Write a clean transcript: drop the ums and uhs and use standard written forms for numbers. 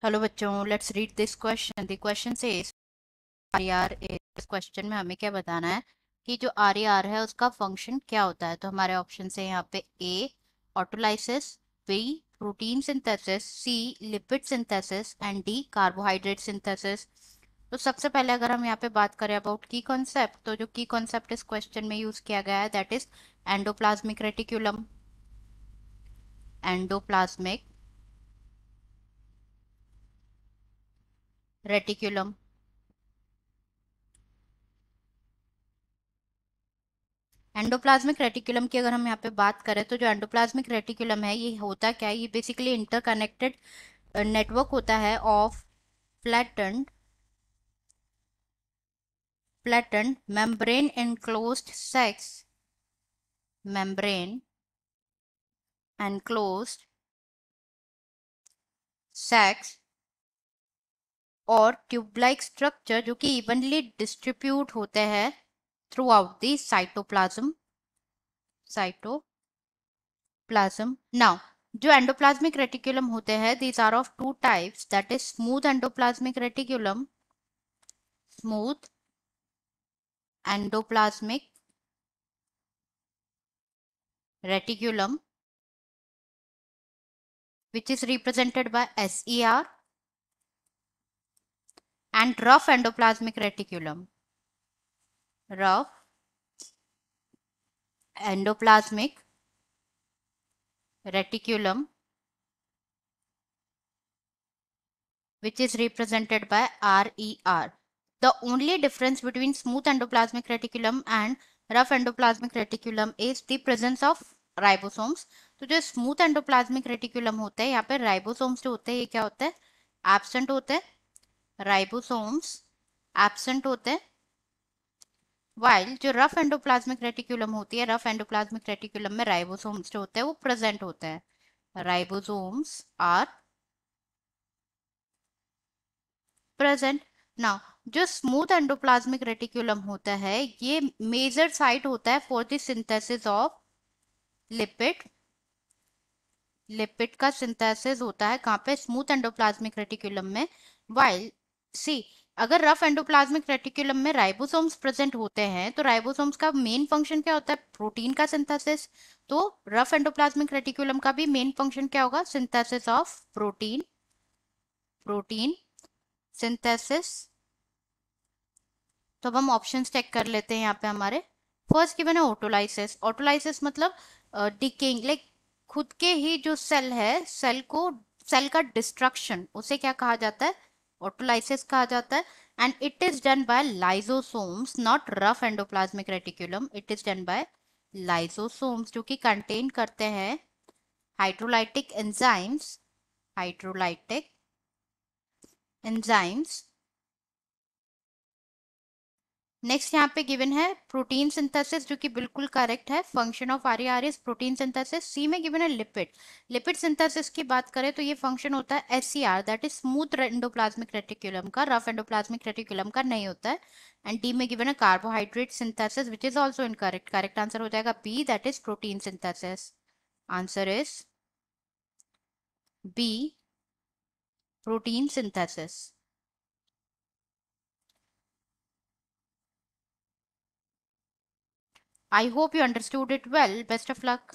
Hello बच्चों, let's read this question. The question says are इस question में हमें क्या बताना है कि जो आर है उसका फंक्शन क्या होता है। तो हमारे ऑप्शन है यहाँ पे A autolysis, B protein synthesis, C lipid synthesis and D carbohydrate synthesis. तो सबसे पहले अगर हम यहाँ पे बात करें अबाउट की कॉन्सेप्ट, तो जो की कॉन्सेप्ट इस क्वेश्चन में यूज किया गया है that is endoplasmic reticulum. Endoplasmic reticulum. Endoplasmic reticulum की अगर हम यहाँ पे बात करें तो जो एंडोप्लाज्मिक रेटिकुलम है ये होता क्या है, ये बेसिकली इंटरकनेक्टेड नेटवर्क होता है of flattened flattened membrane enclosed sacs membrane enclosed sacs और ट्यूब लाइक स्ट्रक्चर जो कि इवनली डिस्ट्रीब्यूट होते हैं throughout the cytoplasm. Now जो एंडोप्लाज्मिक रेटिकुलम होते हैं these are of two types, that is smooth endoplasmic reticulum, smooth endoplasmic reticulum which is represented by SER, and rough endoplasmic reticulum, rough endoplasmic reticulum which is represented by RER. The only difference between smooth endoplasmic reticulum and rough endoplasmic reticulum is the presence of ribosomes. तो जो smooth endoplasmic reticulum होता है यहाँ पे ribosomes जो होते हैं ये क्या होता है, एब्सेंट होते हैं। राइबोसोम्स एब्सेंट होते हैं, वाइल जो रफ एंडोप्लाज्मिक रेटिकुलम होती है, रफ एंडोप्लाज्मिक रेटिकुलम में राइबोसोम्स जो होते हैं वो प्रेजेंट होते हैं। Ribosomes are present. नाउ जो स्मूथ एंडोप्लाज्मिक रेटिकुलम होता है ये मेजर साइट होता है for the synthesis of lipid. Lipid का सिंथेसिस होता है कहाँ पे, स्मूथ एंडोप्लाज्मिक रेटिकुलम में। वाइल सी अगर रफ एंडोप्लाज्मिक रेटिकुलम में राइबोसोम्स प्रेजेंट होते हैं तो राइबोसोम्स का मेन फंक्शन क्या होता है, प्रोटीन का सिंथेसिस। तो रफ एंडोप्लाज्मिक रेटिकुलम का भी मेन फंक्शन क्या होगा, synthesis of protein, protein synthesis. तो अब हम ऑप्शन चेक कर लेते हैं यहाँ पे हमारे। फर्स्ट गिवन है ऑटोलाइसिस। ऑटोलाइसिस मतलब डिकेइंग, लाइक खुद के ही जो सेल है, सेल का डिस्ट्रक्शन, उसे क्या कहा जाता है, ऑटोलाइसिस कहा जाता है। And it is done by lysosomes, not rough endoplasmic reticulum. It is done by lysosomes जो कि कंटेन करते हैं hydrolytic enzymes, hydrolytic enzymes. Next यहाँ पे गिवन है प्रोटीन सिंथेसिस जो कि बिल्कुल करेक्ट है। Function of R is protein synthesis. C में गिवन है लिपिड। लिपिड सिंथेसिस की बात करें तो ये फंक्शन होता है SCR, that is smooth endoplasmic reticulum का, रफ एंडोप्लाज्मिक रेटिकुलम का नहीं होता है। एंड डी में गिवन है carbohydrate synthesis which is also incorrect. Correct answer हो जाएगा B, that is protein synthesis. Answer is B, protein synthesis. I hope you understood it well. Best of luck.